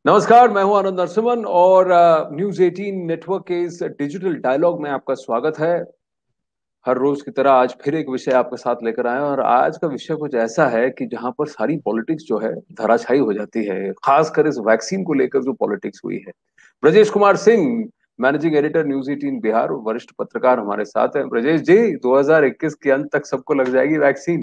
नमस्कार, मैं हूं आनंद नरसिम्हन और न्यूज 18 नेटवर्क के इस डिजिटल डायलॉग में आपका स्वागत है। हर रोज की तरह आज फिर एक विषय आपके साथ लेकर आए हैं और आज का विषय कुछ ऐसा है कि जहां पर सारी पॉलिटिक्स जो है धराशायी हो जाती है, खासकर इस वैक्सीन को लेकर जो पॉलिटिक्स हुई है। Brajesh Kumar Singh, managing editor news 18 Bihar, वरिष्ठ पत्रकार हमारे साथ हैं। ब्रजेश जी, 2021 के अंत तक सबको लग जाएगी वैक्सीन,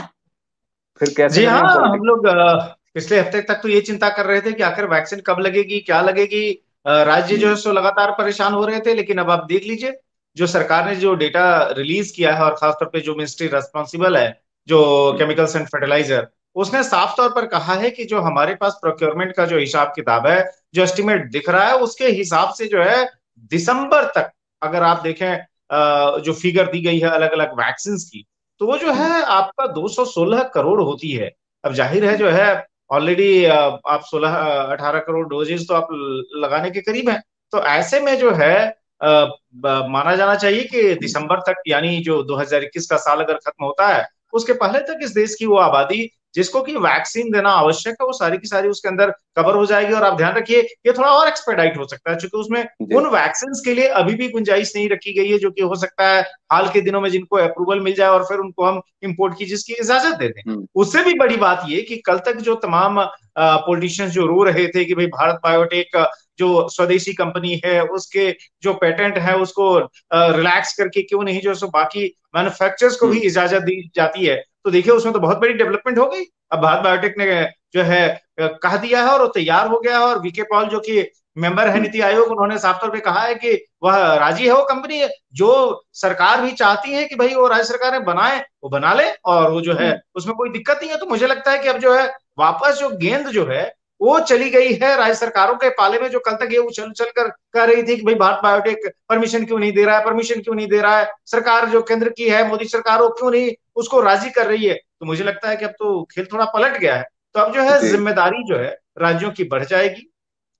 फिर कैसे जी हाँ। करेंगे हम पॉलिटिक्स? लोग पिछले हफ्ते तक तो ये चिंता कर रहे थे कि आखिर वैक्सीन कब लगेगी, क्या लगेगी। राज्य जो है हम्म। सो लगातार परेशान हो रहे थे, लेकिन अब आप देख लीजिए, जो सरकार ने जो डेटा रिलीज किया है और खासतौर पे जो मिनिस्ट्री रेस्पॉन्सिबल है, जो हम्म। केमिकल्स एंड फर्टिलाइजर, उसने साफ तौर पर कहा है कि जो हमारे पास प्रोक्योरमेंट का जो हिसाब किताब है, जो एस्टिमेट दिख रहा है, उसके हिसाब से जो है दिसंबर तक, अगर आप देखें जो फिगर दी गई है अलग अलग वैक्सीन की, तो वो जो हम्म। है आपका 216 करोड़ होती है। अब जाहिर है जो है ऑलरेडी आप 16-18 करोड़ डोजेज तो आप लगाने के करीब हैं। तो ऐसे में जो है माना जाना चाहिए कि हम्म। दिसंबर तक, यानी जो 2021 का साल अगर खत्म होता है, उसके पहले तक इस देश की वो आबादी जिसको कि वैक्सीन देना आवश्यक है, वो सारी की सारी उसके अंदर कवर हो जाएगी। और आप ध्यान रखिए, ये थोड़ा और एक्सपेडाइट हो सकता है, क्योंकि उसमें जी। उन वैक्सीन के लिए अभी भी गुंजाइश नहीं रखी गई है, जो कि हो सकता है हाल के दिनों में जिनको अप्रूवल मिल जाए और फिर उनको हम इंपोर्ट की जिसकी इजाजत दे दें। हम्म। उससे भी बड़ी बात यह कि कल तक जो तमाम पॉलिटिशियंस जो रो रहे थे कि भाई भारत बायोटेक जो स्वदेशी कंपनी है, उसके जो पेटेंट है उसको रिलैक्स करके क्यों नहीं जो सो बाकी मैन्युफैक्चरर्स को भी हम्म। इजाजत दी जाती है, तो देखिए उसमें तो बहुत बड़ी डेवलपमेंट हो गई। अब भारत बायोटेक ने जो है कह दिया है और वो तैयार हो गया है, और वीके पॉल जो कि मेंबर है हम्म। नीति आयोग, उन्होंने साफ तौर पे कहा है कि वह राजी है, वो कंपनी है जो सरकार भी चाहती है कि भाई वो राज्य सरकारें बनाए, वो बना ले, और वो जो है हम्म। उसमें कोई दिक्कत नहीं है। तो मुझे लगता है कि अब जो है वापस जो गेंद जो है वो चली गई है राज्य सरकारों के पाले में, जो कल तक ये उछल उछल कर कह रही थी कि भाई भारत बायोटेक परमिशन क्यों नहीं दे रहा है, परमिशन क्यों नहीं दे रहा है, सरकार जो केंद्र की है, मोदी सरकार, वो क्यों नहीं उसको राजी कर रही है। तो मुझे लगता है कि अब तो खेल थोड़ा पलट गया है। तो अब जो है जी। जिम्मेदारी जो है राज्यों की बढ़ जाएगी,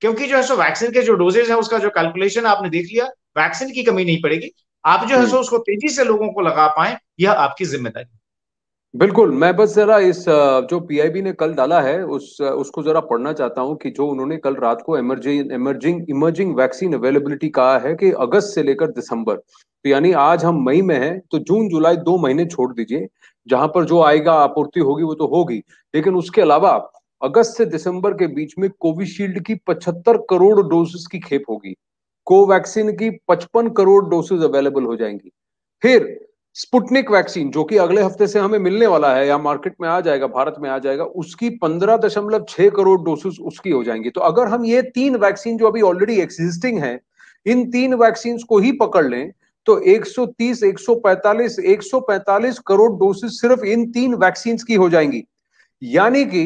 क्योंकि जो है सो वैक्सीन के जो डोजेज है उसका जो कैलकुलेशन आपने देख लिया, वैक्सीन की कमी नहीं पड़ेगी। आप जो है हम्म। सो उसको तेजी से लोगों को लगा पाए, यह आपकी जिम्मेदारी। बिल्कुल, मैं बस जरा इस जो पीआईबी ने कल डाला है उसको जरा पढ़ना चाहता हूं कि जो उन्होंने कल रात को emerging emerging emerging vaccine availability कहा है कि अगस्त से लेकर दिसंबर, तो यानी आज हम मई में हैं तो जून जुलाई 2 महीने छोड़ दीजिए। जहां पर जो आएगा आपूर्ति होगी वो तो होगी, लेकिन उसके अलावा अगस्त से दिसंबर के बीच में कोविशील्ड की 75 करोड़ डोसेस की खेप होगी। कोवैक्सीन की 55 करोड़ डोसेज अवेलेबल हो जाएंगी। फिर स्पुतनिक वैक्सीन जो कि अगले हफ्ते से हमें मिलने वाला है या मार्केट में आ जाएगा, भारत में आ जाएगा, उसकी 15.6 करोड़ डोसेस उसकी हो जाएंगी। तो अगर हम ये तीन वैक्सीन जो अभी ऑलरेडी एग्जिस्टिंग है, इन तीन वैक्सीन को ही पकड़ लें तो 130, 145 करोड़ डोसेस सिर्फ इन तीन वैक्सीन की हो जाएंगी। यानी कि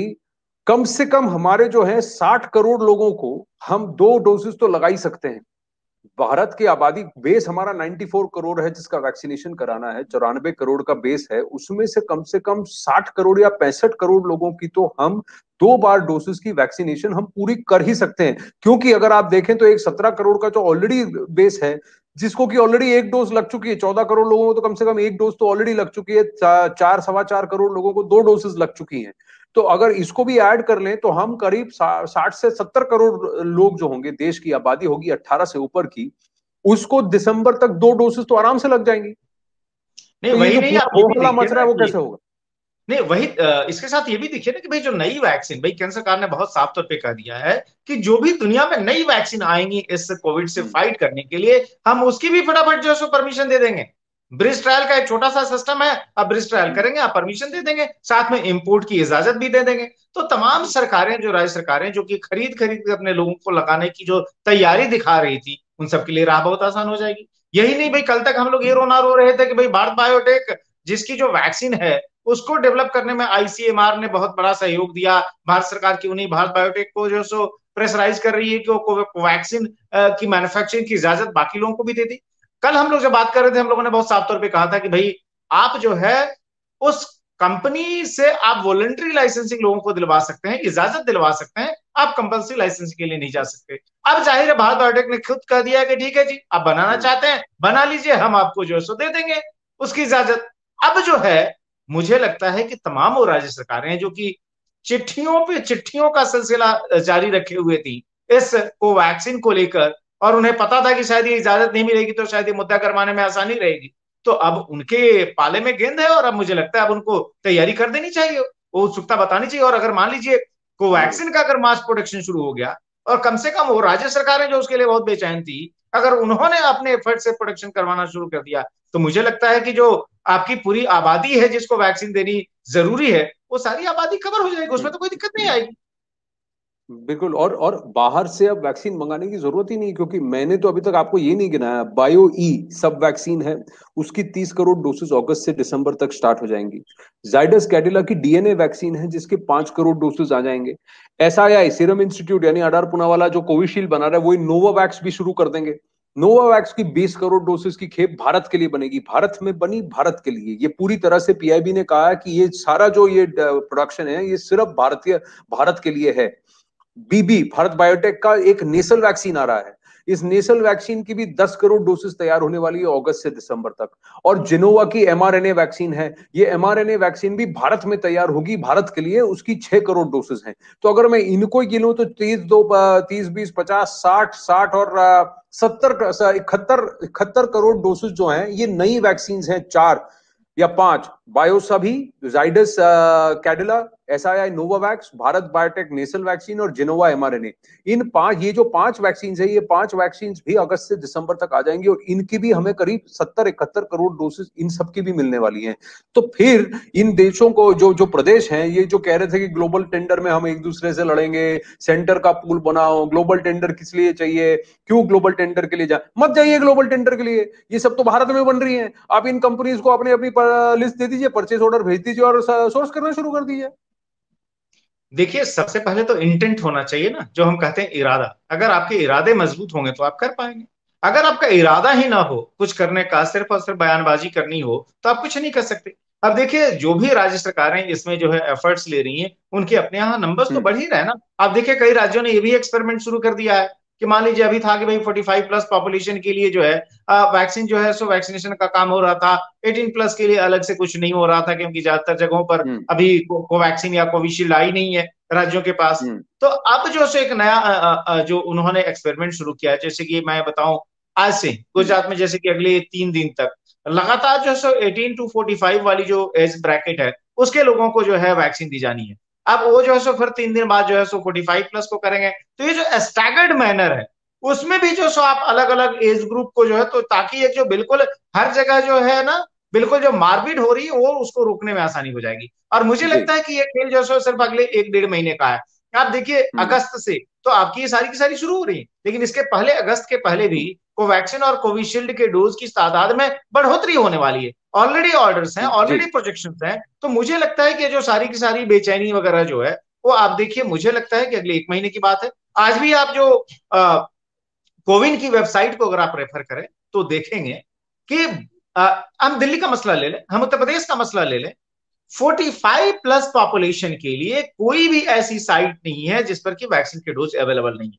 कम से कम हमारे जो है 60 करोड़ लोगों को हम दो डोसेस तो लगा ही सकते हैं। भारत की आबादी बेस हमारा 94 करोड़ है जिसका वैक्सीनेशन कराना है, 94 करोड़ का बेस है, उसमें से कम 60 करोड़ या 65 करोड़ लोगों की तो हम 2 बार डोसेस की वैक्सीनेशन हम पूरी कर ही सकते हैं। क्योंकि अगर आप देखें तो एक 17 करोड़ का जो ऑलरेडी बेस है, जिसको कि ऑलरेडी एक डोज लग चुकी है, 14 करोड़ लोगों को तो कम से कम एक डोज तो ऑलरेडी लग चुकी है, 4-4.25 करोड़ लोगों को दो डोसेस लग चुकी हैं। तो अगर इसको भी ऐड कर लें तो हम करीब 60 से 70 करोड़ लोग जो होंगे, देश की आबादी होगी 18 से ऊपर की, उसको दिसंबर तक दो डोसेस तो आराम से लग जाएंगी। नहीं तो ये वही जो नहीं, पूरा आप ये हो भी हल्ला देखिए मच रहा ना है वो कि कैसे होगा? नहीं वही इसके साथ ये भी देखिए ना कि भाई जो नई वैक्सीन, भाई केंद्र सरकार ने बहुत साफ तौर पे कह दिया है कि जो भी दुनिया में नई वैक्सीन आएंगी इस कोविड से हम्म। फाइट करने के लिए, हम उसकी भी फटाफट जो है सो परमिशन दे देंगे। ब्रिज ट्रायल का एक छोटा सा सिस्टम है, आप ब्रिज ट्रायल हम्म। करेंगे, आप परमिशन दे देंगे, साथ में इंपोर्ट की इजाजत भी दे देंगे। तो तमाम सरकारें, जो राज्य सरकारें जो कि खरीद खरीद के अपने लोगों को लगाने की जो तैयारी दिखा रही थी, उन सबके लिए राह बहुत आसान हो जाएगी। यही नहीं भाई, कल तक हम लोग ये रोना रो रहे थे कि भाई भारत बायोटेक जिसकी जो वैक्सीन है उसको डेवलप करने में आईसीएमआर ने बहुत बड़ा सहयोग दिया, भारत सरकार क्यों नहीं भारत बायोटेक को जो सो प्रेशराइज कर रही है कि वो कोवैक्सीन की मैन्युफैक्चरिंग की इजाजत बाकी लोगों को भी दे दी। कल हम लोग जब बात कर रहे थे, हम लोगों ने बहुत साफ तौर पे कहा था कि भाई आप जो है उस कंपनी से आप वॉलंटरी लाइसेंसिंग लोगों को दिलवा सकते हैं, इजाजत दिलवा सकते हैं, आप कंपल्सरी लाइसेंसिंग के लिए नहीं जा सकते। अब जाहिर है भारत बायोटेक ने खुद कह दिया कि ठीक है जी, आप बनाना हम्म। चाहते हैं बना लीजिए, हम आपको जो है सो दे देंगे उसकी इजाजत। अब जो है मुझे लगता है कि तमाम वो राज्य सरकारें जो कि चिट्ठियों पे चिट्ठियों का सिलसिला जारी रखे हुए थी इस कोवैक्सीन को लेकर, और उन्हें पता था कि शायद ये इजाजत नहीं मिलेगी तो शायद ये मुद्दा करवाने में आसानी रहेगी, तो अब उनके पाले में गेंद है और अब मुझे लगता है अब उनको तैयारी कर देनी चाहिए, वो उत्सुकता बतानी चाहिए। और अगर मान लीजिए कोवैक्सीन का अगर मास प्रोडक्शन शुरू हो गया, और कम से कम वो राज्य सरकारें जो उसके लिए बहुत बेचैन थी, अगर उन्होंने अपने एफर्ट से प्रोडक्शन करवाना शुरू कर दिया, तो मुझे लगता है कि जो आपकी पूरी आबादी है जिसको वैक्सीन देनी जरूरी है, वो सारी आबादी कवर हो जाएगी, उसमें तो कोई दिक्कत नहीं आएगी। बिल्कुल। और बाहर से अब वैक्सीन मंगाने की जरूरत ही नहीं, क्योंकि मैंने तो अभी तक आपको ये नहीं गिनाया, बायो ई सब वैक्सीन है, उसकी 30 करोड़ डोसेस अगस्त से दिसंबर तक स्टार्ट हो जाएंगी। जाइडस कैडिला की डीएनए वैक्सीन है जिसके 5 करोड़ डोसेस आ जाएंगे। एसआईआई सीरम इंस्टीट्यूट यानी अडार पुनावाला जो कोविशील्ड बना रहा है, वही नोवावैक्स भी शुरू कर देंगे। नोवावैक्स की 20 करोड़ डोसेस की खेप भारत के लिए बनेगी, भारत में बनी, भारत के लिए। ये पूरी तरह से पीआईबी ने कहा है कि ये सारा जो ये प्रोडक्शन है ये सिर्फ भारत के लिए है। बीबी भारत बायोटेक का एक नेसल वैक्सीन आ रहा है, इस नेसल वैक्सीन की भी 10 करोड़ डोसेस तैयार होने वाली है अगस्त से दिसंबर तक। और जिनोवा की एमआरएनए वैक्सीन है, ये एमआरएनए वैक्सीन भी भारत में तैयार होगी, भारत के लिए, उसकी 6 करोड़ डोसेस हैं। तो अगर मैं इनको गिनूं तो 30, 20, 50, 60 और 71 करोड़ डोसेस जो हैं ये नई वैक्सीन हैं, 4 या 5। बायोसभी, Zydus Cadila, SII Novavax, Bharat Biotech nasal vaccine और जिनोवा एमआरएनए। इन 5, ये जो 5 वैक्सीन है, ये 5 वैक्सीन भी अगस्त से दिसंबर तक आ जाएंगी और इनकी भी हमें करीब 70-71 करोड़ डोसेस इन सब की भी मिलने वाली हैं। तो फिर इन देशों को, जो जो प्रदेश हैं, ये जो कह रहे थे कि ग्लोबल टेंडर में हम एक दूसरे से लड़ेंगे, सेंटर का पूल बनाओ, ग्लोबल टेंडर किस लिए चाहिए, क्यों ग्लोबल टेंडर के लिए मत जाइए ग्लोबल टेंडर के लिए, ये सब तो भारत में बन रही है। आप इन कंपनीज को अपनी अपनी लिस्ट दे दीजिए, परचेज ऑर्डर भेज दीजिए और सोर्स करना शुरू कर दीजिए। देखिए, सबसे पहले तो इंटेंट होना चाहिए ना, जो हम कहते हैं इरादा। अगर आपके इरादे मजबूत होंगे तो आप कर पाएंगे। अगर आपका इरादा ही ना हो कुछ करने का, सिर्फ और सिर्फ बयानबाजी करनी हो, तो आप कुछ नहीं कर सकते। अब देखिए, जो भी राज्य सरकारें इसमें जो है एफर्ट्स ले रही हैं, उनके अपने यहाँ नंबर्स तो बढ़ ही रहे हैं ना। आप देखिए, कई राज्यों ने ये भी एक्सपेरिमेंट शुरू कर दिया है कि मान लीजिए अभी था कि भाई 45+ पॉपुलेशन के लिए जो है वैक्सीन जो है सो वैक्सीनेशन का काम हो रहा था। 18+ के लिए अलग से कुछ नहीं हो रहा था, क्योंकि ज्यादातर जगहों पर अभी कोवैक्सीन या कोविशील्ड आई नहीं है राज्यों के पास। तो अब जो है एक नया जो उन्होंने एक्सपेरिमेंट शुरू किया है, जैसे कि मैं बताऊं, आज से गुजरात में जैसे कि अगले 3 दिन तक लगातार जो है 18 to 45 वाली जो एज ब्रैकेट है, उसके लोगों को जो है वैक्सीन दी जानी है। अब वो जो है सो फिर 3 दिन बाद जो है सो 45+ को करेंगे। तो ये जो स्टैगर्ड मैनर है, उसमें भी जो सो आप अलग अलग एज ग्रुप को जो है, तो ताकि ये जो बिल्कुल हर जगह जो है ना, बिल्कुल जो मारपीट हो रही है वो उसको रोकने में आसानी हो जाएगी। और मुझे लगता है कि ये खेल जो है सिर्फ अगले 1-1.5 महीने का है। आप देखिए, अगस्त से तो आपकी ये सारी की सारी शुरू हो रही है, लेकिन इसके पहले, अगस्त के पहले भी कोवैक्सीन और कोविशील्ड के डोज की तादाद में बढ़ोतरी होने वाली है। ऑलरेडी ऑर्डर्स हैं, जी। ऑलरेडी प्रोजेक्शंस हैं। तो मुझे लगता है कि जो सारी की सारी बेचैनी वगैरह जो है, वो आप देखिए, मुझे लगता है कि अगले 1 महीने की बात है। आज भी आप जो कोविन की वेबसाइट को अगर आप रेफर करें तो देखेंगे कि हम दिल्ली का मसला ले लें, हम उत्तर प्रदेश का मसला ले लें, 45+ पॉपुलेशन के लिए कोई भी ऐसी साइट नहीं है जिस पर कि वैक्सीन के डोज अवेलेबल नहीं है,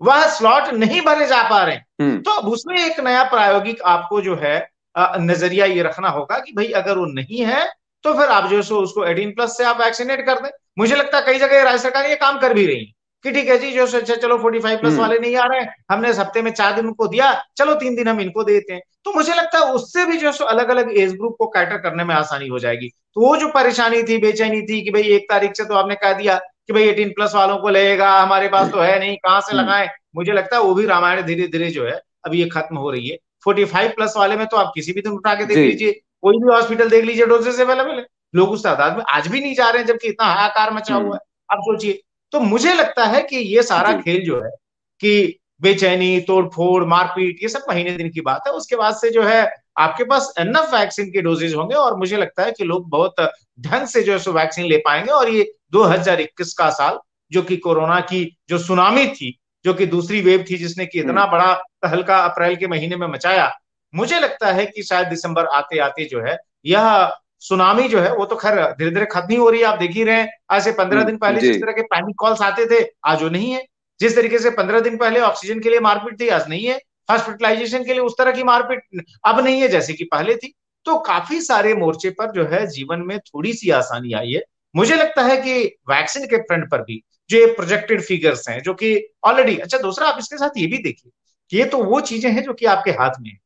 वह स्लॉट नहीं भरे जा पा रहे हैं। तो अब उसमें एक नया प्रायोगिक आपको जो है नजरिया ये रखना होगा कि भाई अगर वो नहीं है, तो फिर आप जो सो उसको 18+ से आप वैक्सीनेट कर दें। मुझे लगता है कई जगह राज्य सरकार ये काम कर भी रही है कि ठीक है जी, जो अच्छा चलो 45+ वाले नहीं आ रहे हैं, हमने इस हफ्ते में 4 दिन उनको दिया, चलो 3 दिन हम इनको देते हैं। तो मुझे लगता है उससे भी जो अलग अलग एज ग्रुप को कैटर करने में आसानी हो जाएगी। तो वो जो परेशानी थी, बेचैनी थी कि भाई 1 तारीख से तो आपने कह दिया कि भाई 18+ वालों को लगेगा, हमारे पास तो है नहीं, कहां से लगाएं, मुझे लगता है वो भी रामायण धीरे धीरे जो है अभी ये खत्म हो रही है। 45+ वाले में तो आप किसी भी दिन उठा के देख लीजिए, कोई भी हॉस्पिटल देख लीजिए, डोजेस अवेलेबल है। लोग उस तादाद में आज भी नहीं जा रहे हैं, जबकि इतना हाहाकार मचा हुआ है। आप सोचिए। तो मुझे लगता है कि ये सारा खेल जो है कि बेचैनी, तोड़फोड़, मारपीट, ये सब महीने दिन की बात है। उसके बाद से जो है आपके पास एनफ वैक्सीन के डोजेज होंगे, और मुझे लगता है कि लोग बहुत ढंग से जो है वैक्सीन ले पाएंगे। और ये 2021 का साल, जो कि कोरोना की जो सुनामी थी, जो कि दूसरी वेव थी, जिसने कि इतना बड़ा तहलका अप्रैल के महीने में मचाया, मुझे लगता है कि शायद दिसंबर आते आते जो है यह सुनामी जो है वो तो खैर धीरे धीरे खत्म ही हो रही है। आप देख ही रहे हैं, आज से 15 दिन पहले जिस तरह के पैनिक कॉल्स आते थे, आज वो नहीं है। जिस तरीके से 15 दिन पहले ऑक्सीजन के लिए मारपीट थी, आज नहीं है। हॉस्पिटलाइजेशन के लिए उस तरह की मारपीट अब नहीं है जैसे कि पहले थी। तो काफी सारे मोर्चे पर जो है जीवन में थोड़ी सी आसानी आई है। मुझे लगता है कि वैक्सीन के फ्रंट पर भी जो ये प्रोजेक्टेड फिगर्स हैं, जो कि ऑलरेडी, अच्छा दूसरा आप इसके साथ ये भी देखिए कि ये तो वो चीजें हैं जो कि आपके हाथ में है,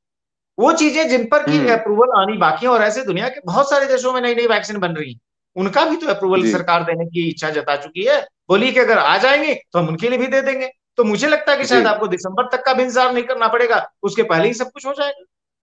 वो चीजें जिन पर की हम्म। अप्रूवल आनी बाकी है, और ऐसे दुनिया के बहुत सारे देशों में नई नई वैक्सीन बन रही है, उनका भी तो अप्रूवल जी सरकार देने की इच्छा जता चुकी है, बोली कि अगर आ जाएंगे तो हम उनके लिए भी दे देंगे। तो मुझे लगता है कि जी। शायद आपको दिसंबर तक का भी इंतजार नहीं करना पड़ेगा, उसके पहले ही सब कुछ हो जाएगा।